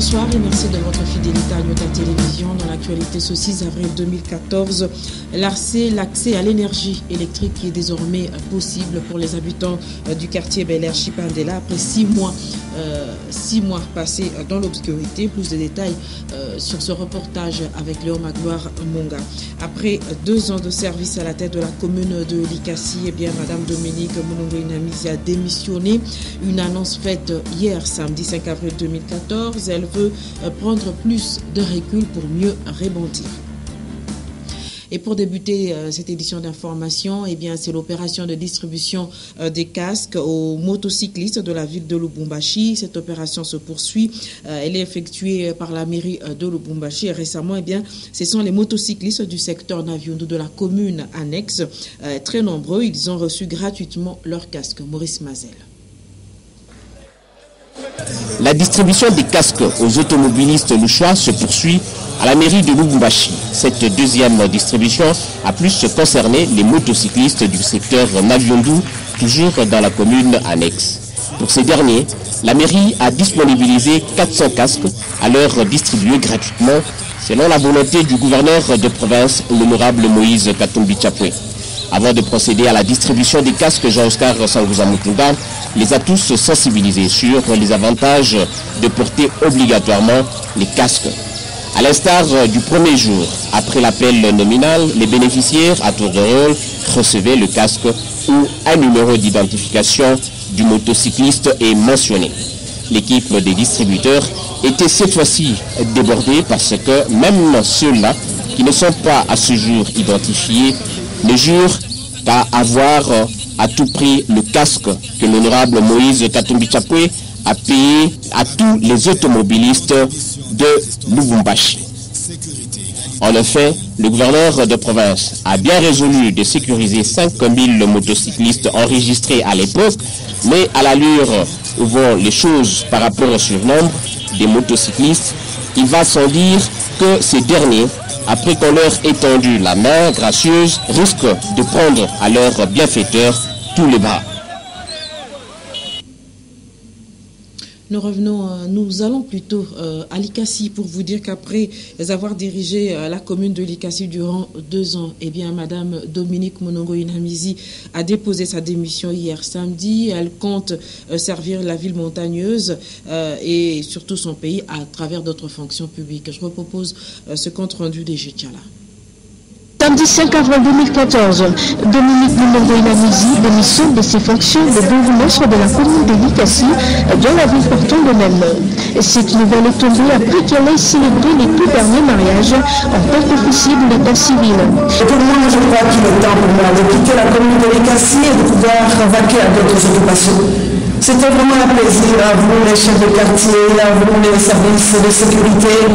Bonsoir et merci de votre fidélité à Nyota Télévision. Dans l'actualité ce 6 avril 2014, l'accès à l'énergie électrique qui est désormais possible pour les habitants du quartier Bel Air Chipandela après 6 mois passés dans l'obscurité. Plus de détails sur ce reportage avec Léo Magloire Monga. Après 2 ans de service à la tête de la commune de Likasi, Madame Dominique Mounongo-Inamizi a démissionné. Une annonce faite hier, samedi 5 avril 2014. Elle veut prendre plus de recul pour mieux rebondir. Et pour débuter cette édition d'information, c'est l'opération de distribution des casques aux motocyclistes de la ville de Lubumbashi. Cette opération se poursuit. Elle est effectuée par la mairie de Lubumbashi. Et récemment, ce sont les motocyclistes du secteur Naviondo de la commune annexe. Très nombreux, ils ont reçu gratuitement leurs casques. Maurice Mazel. La distribution des casques aux automobilistes louchois se poursuit à la mairie de Lubumbashi. Cette deuxième distribution a plus concerné les motocyclistes du secteur Naviondo, toujours dans la commune annexe. Pour ces derniers, la mairie a disponibilisé 400 casques à leur distribuer gratuitement, selon la volonté du gouverneur de province, l'honorable Moïse Katumbi Chapwe. Avant de procéder à la distribution des casques, Jean-Oscar Sangouza Mutunda les a tous sensibilisés sur les avantages de porter obligatoirement les casques. À l'instar du premier jour, après l'appel nominal, les bénéficiaires à tour de rôle recevaient le casque où un numéro d'identification du motocycliste est mentionné. L'équipe des distributeurs était cette fois-ci débordée parce que même ceux-là qui ne sont pas à ce jour identifiés ne jurent qu'à avoir à tout prix le casque que l'honorable Moïse Katumbi Chapwe a payé à tous les automobilistes de Lubumbashi. En effet, le gouverneur de province a bien résolu de sécuriser 5000 motocyclistes enregistrés à l'époque, mais à l'allure où vont les choses par rapport au surnombre des motocyclistes, il va sans dire que ces derniers, après qu'on leur ait tendu la main gracieuse, risquent de prendre à leur bienfaiteur tous les bras. Nous allons plutôt à Likasi pour vous dire qu'après avoir dirigé la commune de Likasi durant 2 ans, Madame Dominique Mounongo-Inamizi a déposé sa démission hier samedi. Elle compte servir la ville montagneuse et surtout son pays à travers d'autres fonctions publiques. Je vous propose ce compte rendu des Jetchala. Samedi 5 avril 2014, Dominique Mounongo-Inamizi démissionne de ses fonctions de bourgmestre de la commune de Likasi, dont la ville portant le même nom. Cette nouvelle est tombée après qu'elle ait célébré les tout derniers mariages en tant qu'officier de l'état civil. Pour moi, je crois qu'il est temps pour moi de quitter la commune de Likasi et de pouvoir vaquer à d'autres occupations. C'était vraiment un plaisir à vous, les chefs de quartier, à vous, les services de sécurité,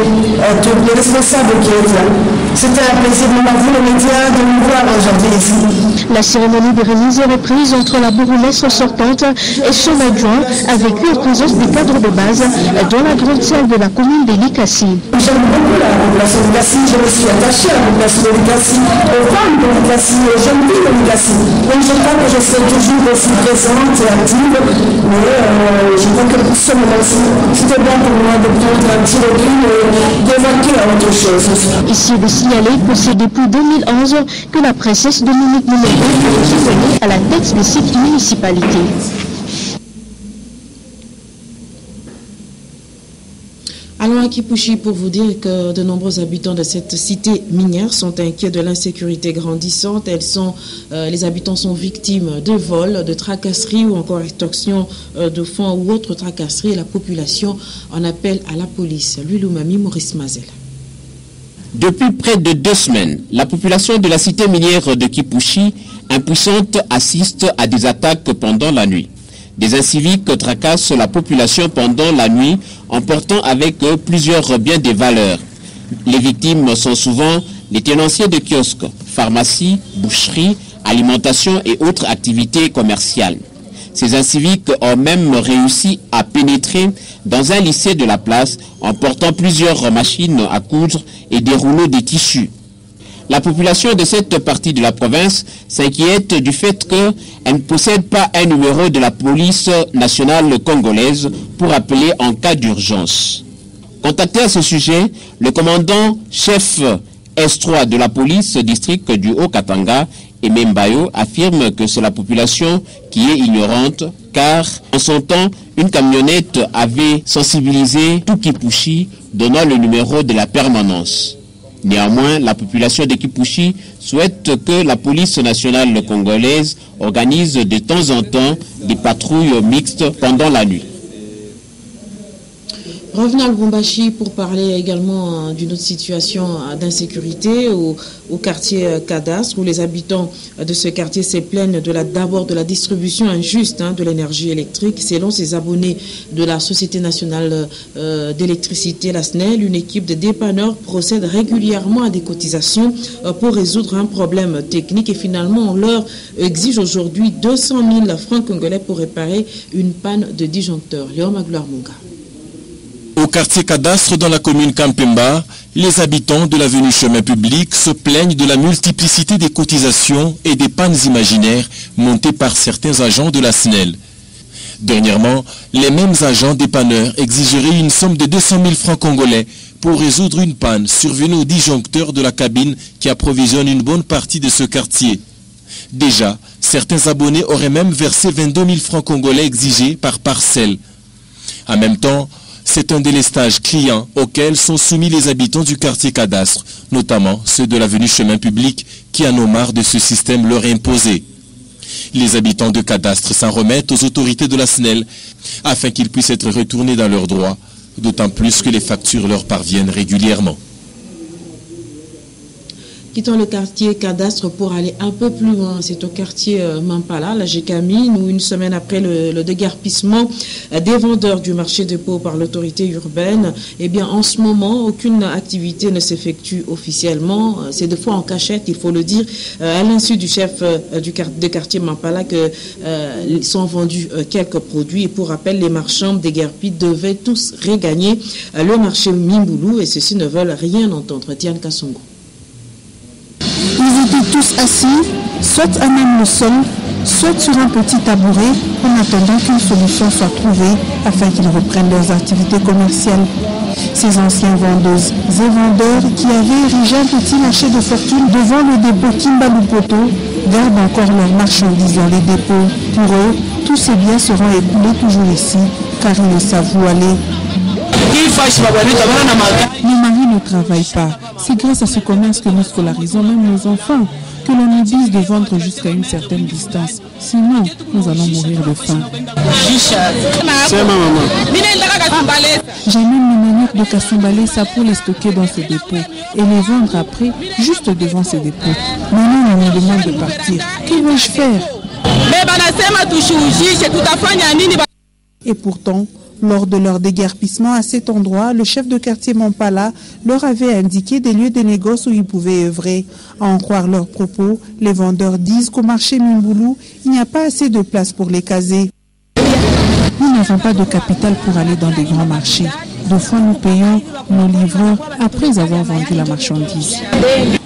tous les responsables qui étaient là. C'était un plaisir pour vous, les médias, de nous voir aujourd'hui ici. La cérémonie de remise est reprise entre la bourgmestre sortante et son adjoint, avec la présence des cadres de base dans la grande salle de la commune de Likasi. J'aime beaucoup la population de Likasi, je me suis attachée à la population de Likasi, aux femmes de Likasi, aux jeunes filles de Likasi. Donc je crois que je serai toujours aussi présente et active. Mais je crois que pour ce moment-ci, c'était bien pour moi de prendre un petit recul et d'évacuer à autre chose. Ici de signaler que c'est depuis 2011 que la princesse Dominique Mounongo est venue à la tête de cette municipalité. Allons à Kipushi pour vous dire que de nombreux habitants de cette cité minière sont inquiets de l'insécurité grandissante. Les habitants sont victimes de vols, de tracasseries ou encore extorsion de fonds ou autres tracasseries. Et la population en appelle à la police. Lui-Lumami, Maurice Mazel. Depuis près de 2 semaines, la population de la cité minière de Kipushi, impuissante, assiste à des attaques pendant la nuit. Des inciviques tracassent la population pendant la nuit, emportant avec eux plusieurs biens de valeur. Les victimes sont souvent les tenanciers de kiosques, pharmacies, boucheries, alimentation et autres activités commerciales. Ces inciviques ont même réussi à pénétrer dans un lycée de la place en portant plusieurs machines à coudre et des rouleaux de tissus. La population de cette partie de la province s'inquiète du fait qu'elle ne possède pas un numéro de la police nationale congolaise pour appeler en cas d'urgence. Contacté à ce sujet, le commandant chef S3 de la police district du Haut-Katanga, Aimé Mbayo, affirme que c'est la population qui est ignorante, car en son temps, une camionnette avait sensibilisé tout Kipushi, donnant le numéro de la permanence. Néanmoins, la population de Kipushi souhaite que la police nationale congolaise organise de temps en temps des patrouilles mixtes pendant la nuit. Revenons à Lubumbashi pour parler également d'une autre situation d'insécurité au quartier Cadastre, où les habitants de ce quartier se plaignent d'abord de la distribution injuste de l'énergie électrique. Selon ces abonnés de la Société nationale d'électricité, la SNEL, une équipe de dépanneurs procède régulièrement à des cotisations pour résoudre un problème technique et finalement on leur exige aujourd'hui 200 000 francs congolais pour réparer une panne de disjoncteur. Léon Magloire Munga. Au quartier Cadastre, dans la commune Kampemba, les habitants de l'avenue Chemin Public se plaignent de la multiplicité des cotisations et des pannes imaginaires montées par certains agents de la SNEL. Dernièrement, les mêmes agents dépanneurs exigeraient une somme de 200 000 francs congolais pour résoudre une panne survenue au disjoncteur de la cabine qui approvisionne une bonne partie de ce quartier. Déjà, certains abonnés auraient même versé 22 000 francs congolais exigés par parcelle. En même temps, c'est un délestage client auquel sont soumis les habitants du quartier Cadastre, notamment ceux de l'avenue Chemin Public qui en ont marre de ce système leur imposé. Les habitants de Cadastre s'en remettent aux autorités de la SNEL afin qu'ils puissent être retournés dans leurs droits, d'autant plus que les factures leur parviennent régulièrement. Quittons le quartier Cadastre pour aller un peu plus loin. C'est au quartier Mampala, la Gécamine, où une semaine après le déguerpissement des vendeurs du marché de Pau par l'autorité urbaine, eh bien, en ce moment, aucune activité ne s'effectue officiellement. C'est deux fois en cachette, il faut le dire, à l'insu du chef de quartier Mampala que sont vendus quelques produits. Et pour rappel, les marchands déguerpis devaient tous regagner le marché Mimboulou et ceux-ci ne veulent rien entendre. Tiane Kassongo. Ils étaient tous assis, soit à même le sol, soit sur un petit tabouret, en attendant qu'une solution soit trouvée afin qu'ils reprennent leurs activités commerciales. Ces anciens vendeuses et vendeurs qui avaient érigé un petit marché de fortune devant le dépôt Kimbalupoto gardent encore leurs marchandises dans les dépôts. Pour eux, tous ces biens seront écoulés toujours ici, car ils ne savent où aller. Nos maris ne travaillent pas. C'est grâce à ce commerce que nous scolarisons même nos enfants, que l'on nous dise de vendre jusqu'à une certaine distance. Sinon, nous allons mourir de faim. J'amène mes manettes de Kasumbalesa pour les stocker dans ce dépôt et les vendre après, juste devant ce dépôt. Maintenant, on me demande de partir. Que vais-je faire? Et pourtant, lors de leur déguerpissement à cet endroit, le chef de quartier Mampala leur avait indiqué des lieux de négoce où ils pouvaient œuvrer. À en croire leurs propos, les vendeurs disent qu'au marché Mimboulou, il n'y a pas assez de place pour les caser. Nous n'avons pas de capital pour aller dans des grands marchés. Deux fois, nous payons nos livreurs après avoir vendu la marchandise.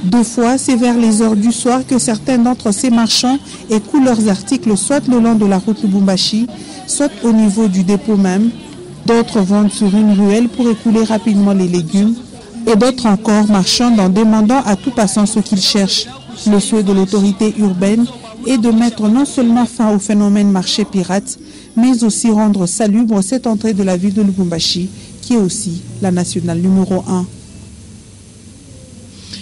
Deux fois, c'est vers les heures du soir que certains d'entre ces marchands écoulent leurs articles soit le long de la route Lubumbashi, soit au niveau du dépôt même. D'autres vendent sur une ruelle pour écouler rapidement les légumes. Et d'autres encore marchandent en demandant à tout passant ce qu'ils cherchent. Le souhait de l'autorité urbaine est de mettre non seulement fin au phénomène marché pirate, mais aussi rendre salubre cette entrée de la ville de Lubumbashi, qui est aussi la nationale numéro 1.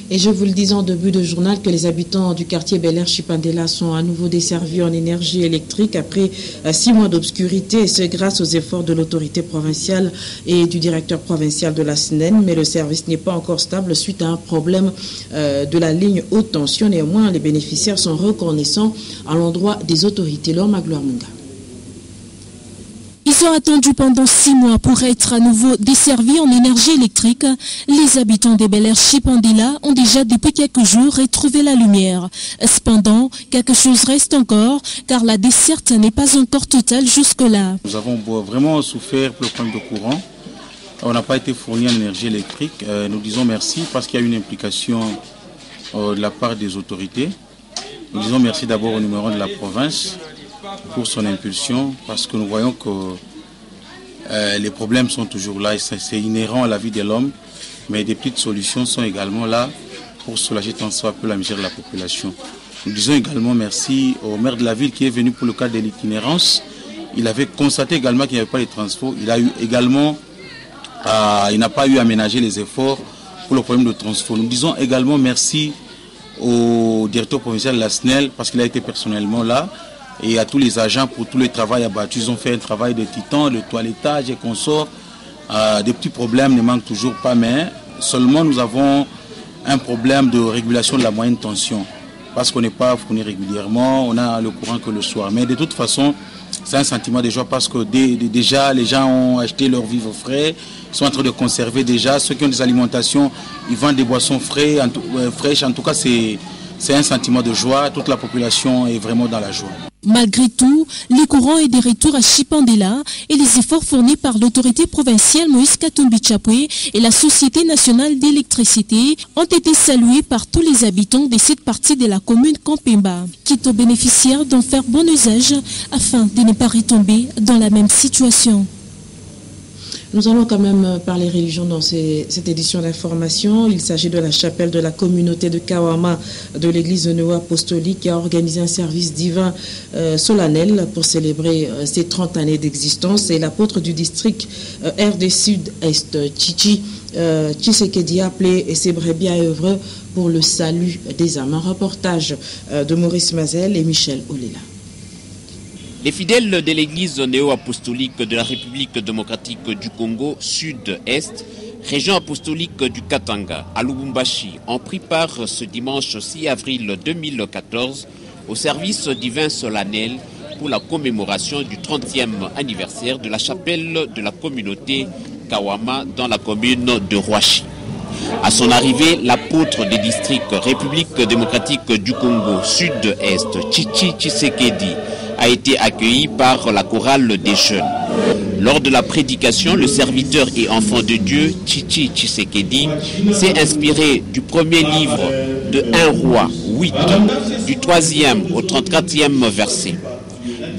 Et je vous le disais en début de journal que les habitants du quartier Bel Air Chipandela sont à nouveau desservis en énergie électrique après 6 mois d'obscurité, et ce grâce aux efforts de l'autorité provinciale et du directeur provincial de la SNEL. Mais le service n'est pas encore stable suite à un problème de la ligne haute tension. Néanmoins, les bénéficiaires sont reconnaissants à l'endroit des autorités. Laure Magloire Munga. Ils ont attendu pendant 6 mois pour être à nouveau desservis en énergie électrique. Les habitants des Bel Air Chipandela ont déjà depuis quelques jours retrouvé la lumière. Cependant, quelque chose reste encore, car la desserte n'est pas encore totale jusque-là. Nous avons vraiment souffert pour le problème de courant. On n'a pas été fourni en énergie électrique. Nous disons merci parce qu'il y a une implication de la part des autorités. Nous disons merci d'abord au numéro 1 de la province pour son impulsion, parce que nous voyons que les problèmes sont toujours là, c'est inhérent à la vie de l'homme, mais des petites solutions sont également là pour soulager tant soit peu la misère de la population. Nous disons également merci au maire de la ville qui est venu pour le cadre de l'itinérance. Il avait constaté également qu'il n'y avait pas de transport. Il n'a pas eu à ménager les efforts pour le problème de transport. Nous disons également merci au directeur provincial de la SNEL parce qu'il a été personnellement là et à tous les agents pour tout le travail abattu. Ils ont fait un travail de titan, de toilettage et consorts. Des petits problèmes ne manquent toujours pas, mais seulement nous avons un problème de régulation de la moyenne tension parce qu'on n'est pas fourni régulièrement, on a le courant que le soir. Mais de toute façon, c'est un sentiment de joie parce que déjà les gens ont acheté leurs vivres frais, ils sont en train de conserver déjà. Ceux qui ont des alimentations, ils vendent des boissons fraîches. En tout cas, c'est un sentiment de joie. Toute la population est vraiment dans la joie. Malgré tout, les courants et des retours à Chipandela et les efforts fournis par l'autorité provinciale Moïse Katumbi Chapwe et la Société nationale d'électricité ont été salués par tous les habitants de cette partie de la commune Kampemba, qui sont bénéficiaires d'en faire bon usage afin de ne pas retomber dans la même situation. Nous allons quand même parler religion dans cette édition d'information. Il s'agit de la chapelle de la communauté de Kawama de l'église néo-apostolique qui a organisé un service divin solennel pour célébrer ses 30 années d'existence. Et l'apôtre du district RD Sud-Est, Chichi Tshisekedi, a appelé ses brebis à œuvrer pour le salut des âmes. Un reportage de Maurice Mazel et Michel Olela. Les fidèles de l'église néo-apostolique de la République démocratique du Congo Sud-Est, région apostolique du Katanga, à Lubumbashi, ont pris part ce dimanche 6 avril 2014 au service divin solennel pour la commémoration du 30e anniversaire de la chapelle de la communauté Kawama dans la commune de Roachi. À son arrivée, l'apôtre des districts République démocratique du Congo Sud-Est, Chichi Tshisekedi, a été accueilli par la chorale des jeunes. Lors de la prédication, le serviteur et enfant de Dieu, Chichi Tshisekedi, s'est inspiré du premier livre de 1 Roi 8, du 3e au 34e verset.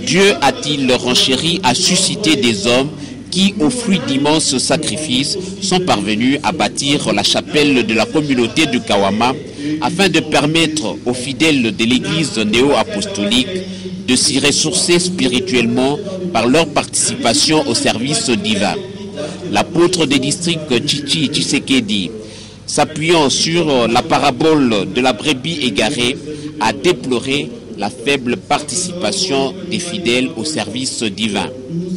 Dieu a-t-il renchéri à susciter des hommes qui, au fruit d'immenses sacrifices, sont parvenus à bâtir la chapelle de la communauté de Kawama afin de permettre aux fidèles de l'église néo-apostolique de s'y ressourcer spirituellement par leur participation au service divin. L'apôtre des districts Chichi Tshisekedi, s'appuyant sur la parabole de la brebis égarée, a déploré la faible participation des fidèles au service divin.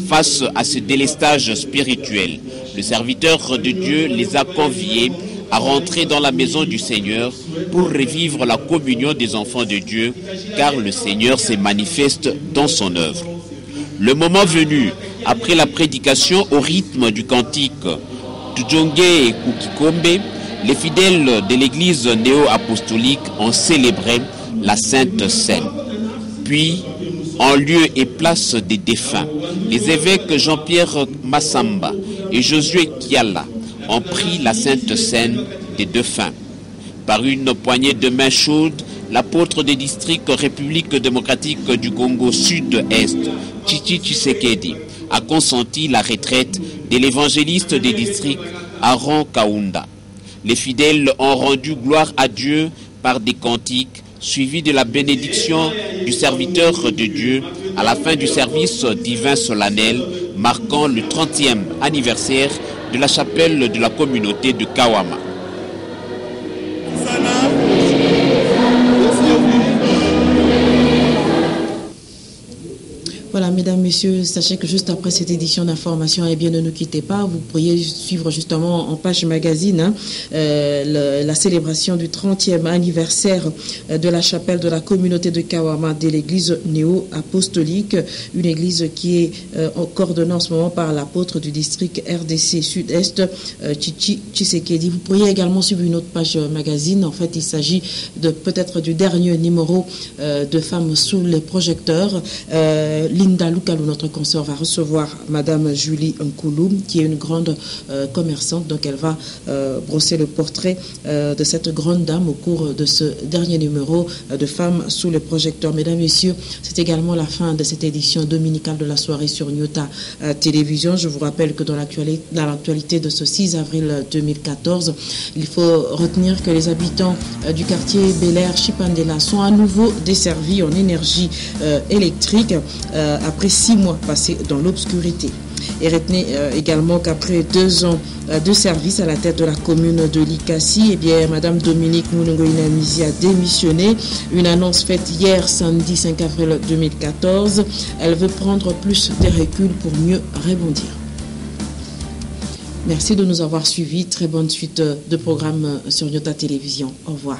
Face à ce délestage spirituel, le serviteur de Dieu les a conviés à rentrer dans la maison du Seigneur pour revivre la communion des enfants de Dieu, car le Seigneur se manifeste dans son œuvre. Le moment venu, après la prédication au rythme du cantique Tujonge et Kukikombe, les fidèles de l'église néo-apostolique ont célébré la Sainte Seine. Puis, en lieu et place des défunts, les évêques Jean-Pierre Massamba et Josué Kiala ont pris la Sainte Seine des défunts. Par une poignée de main chaude, l'apôtre des districts République démocratique du Congo Sud-Est, Chichi Tshisekedi, a consenti la retraite de l'évangéliste des districts Aaron Kaunda. Les fidèles ont rendu gloire à Dieu par des cantiques, suivis de la bénédiction du serviteur de Dieu à la fin du service divin solennel marquant le 30e anniversaire de la chapelle de la communauté de Kawama. Voilà, mesdames, messieurs, sachez que juste après cette édition d'information, eh bien, ne nous quittez pas. Vous pourriez suivre justement en page magazine la célébration du 30e anniversaire de la chapelle de la communauté de Kawama de l'église néo-apostolique, une église qui est coordonnée en ce moment par l'apôtre du district RDC Sud-Est, Chichi Tshisekedi. Vous pourriez également suivre une autre page magazine. En fait, il s'agit de peut-être du dernier numéro de Femmes sous les projecteurs. Linda Luka où notre consoeur va recevoir Madame Julie Nkoulou, qui est une grande commerçante. Donc elle va brosser le portrait de cette grande dame au cours de ce dernier numéro de Femmes sous le projecteur. Mesdames, Messieurs, c'est également la fin de cette édition dominicale de la soirée sur Nyota Télévision. Je vous rappelle que dans l'actualité de ce 6 avril 2014, il faut retenir que les habitants du quartier Bel Air Chipandela sont à nouveau desservis en énergie électrique après 6 mois passés dans l'obscurité. Et retenez également qu'après 2 ans de service à la tête de la commune de Likasi, eh bien, Madame Dominique Mounongo-Inamizi a démissionné. Une annonce faite hier, samedi 5 avril 2014. Elle veut prendre plus de recul pour mieux rebondir. Merci de nous avoir suivis. Très bonne suite de programme sur Nyota Télévision. Au revoir.